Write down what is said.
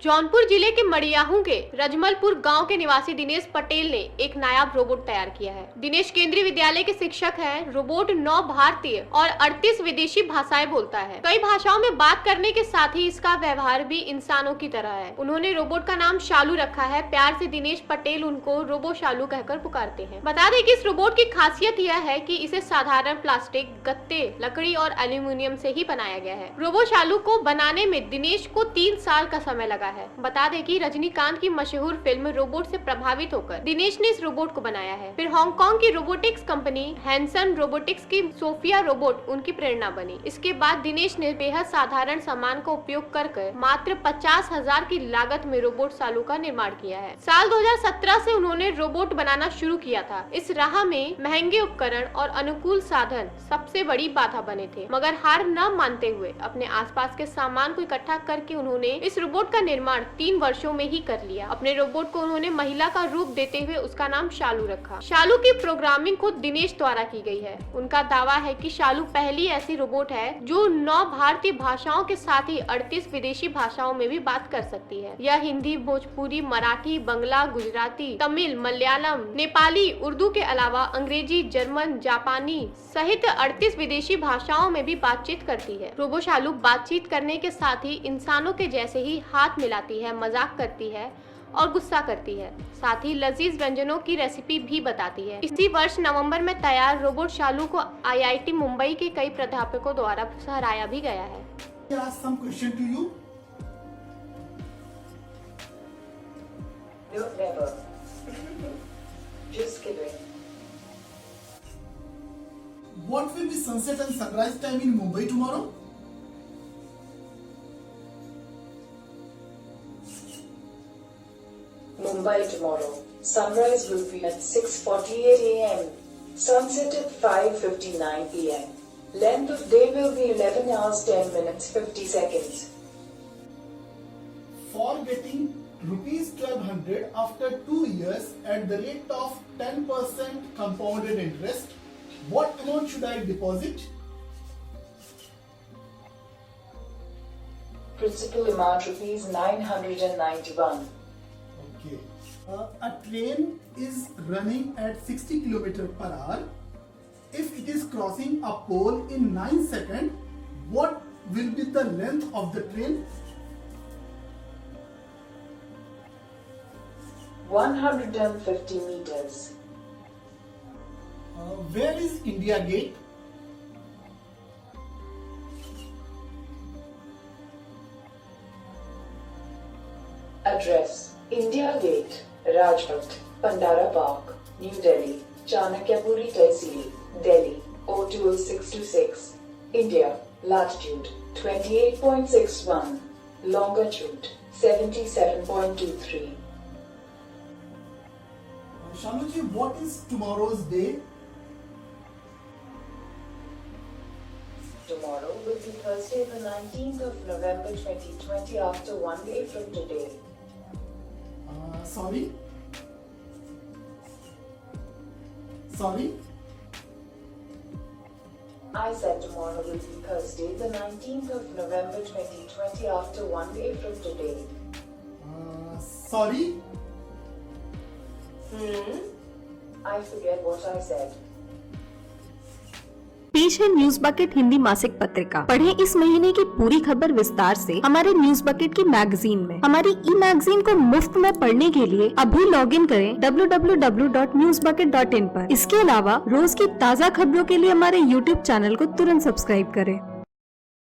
जौनपुर जिले के मड़ियाहू के रजमलपुर गांव के निवासी दिनेश पटेल ने एक नायाब रोबोट तैयार किया है। दिनेश केंद्रीय विद्यालय के शिक्षक हैं। रोबोट 9 भारतीय और 38 विदेशी भाषाएं बोलता है। कई भाषाओं में बात करने के साथ ही इसका व्यवहार भी इंसानों की तरह है। उन्होंने रोबोट का नाम शालू रखा है। प्यार से दिनेश पटेल उनको रोबो शालू कहकर पुकारते हैं। बता दें कि इस रोबोट की खासियत यह है कि इसे साधारण प्लास्टिक, गत्ते, लकड़ी और एल्यूमिनियम से ही बनाया गया है। रोबो शालू को बनाने में दिनेश को 3 साल का समय लगा है। बता दें कि रजनीकांत की मशहूर फिल्म रोबोट से प्रभावित होकर दिनेश ने इस रोबोट को बनाया है। फिर हांगकांग की रोबोटिक्स कंपनी हैंसन रोबोटिक्स की सोफिया रोबोट उनकी प्रेरणा बनी। इसके बाद दिनेश ने बेहद साधारण सामान का उपयोग कर मात्र 50,000 की लागत में रोबोट शालू का निर्माण किया है। साल 2017 से उन्होंने रोबोट बनाना शुरू किया था। इस राह में महंगे उपकरण और अनुकूल साधन सबसे बड़ी बाधा बने थे, मगर हार न मानते हुए अपने आसपास के सामान को इकट्ठा करके उन्होंने इस रोबोट का निर्माण 3 वर्षों में ही कर लिया। अपने रोबोट को उन्होंने महिला का रूप देते हुए उसका नाम शालू रखा। शालू की प्रोग्रामिंग खुद दिनेश द्वारा की गई है। उनका दावा है कि शालू पहली ऐसी रोबोट है जो 9 भारतीय भाषाओं के साथ ही 38 विदेशी भाषाओं में भी बात कर सकती है। यह हिंदी, भोजपुरी, मराठी, बंगला, गुजराती, तमिल, मलयालम, नेपाली, उर्दू के अलावा अंग्रेजी, जर्मन, जापानी सहित 38 विदेशी भाषाओं में भी बातचीत करती है। रोबो शालू बातचीत करने के साथ ही इंसानों के जैसे ही हाथ मिलाती है, मजाक करती है और गुस्सा करती है। साथ ही लजीज व्यंजनों की रेसिपी भी बताती है। इसी वर्ष नवंबर में तैयार रोबोट शालू को IIT मुंबई के कई प्राध्यापकों द्वारा सराहा भी गया है। Some question to you. No, never. Just kidding. What will be sunset and sunrise time in Mumbai tomorrow? Mumbai tomorrow. Sunrise will be at 6:48 a.m. Sunset at 5:59 p.m. Length of day will be 11 hours 10 minutes 50 seconds. For getting ₹1,200 after 2 years at the rate of 10% compounded interest, what amount should I deposit? Principal amount ₹991. Okay. A train is running at 60 km per hour. If it is crossing a pole in 9 seconds, what will be the length of the train? 150 meters. Where is India Gate? Address: India Gate, Rajpath, Pandara Park, New Delhi, Chanakyapuri Tehsil, Delhi, 02026. India. Latitude 28.61, longitude 77.23. Shanuji, what is tomorrow's day? Tomorrow will be Thursday, the 19th of November 2020, after 1 day from today. Sorry? Sorry? I said tomorrow will be Thursday, the 19th of November 2020, after 1 day from today. Sorry? I forget what I said. पेश है news bucket Hindi मासिक पत्रिका। पढ़ें इस महीने की पूरी खबर विस्तार से हमारे न्यूज बकेट की मैगजीन में। हमारी मैगजीन को मुफ्त में पढ़ने के लिए अभी लॉगिन करें www.newsbucket.in पर। इसके अलावा रोज की ताज़ा खबरों के लिए हमारे YouTube चैनल को तुरंत सब्सक्राइब करें।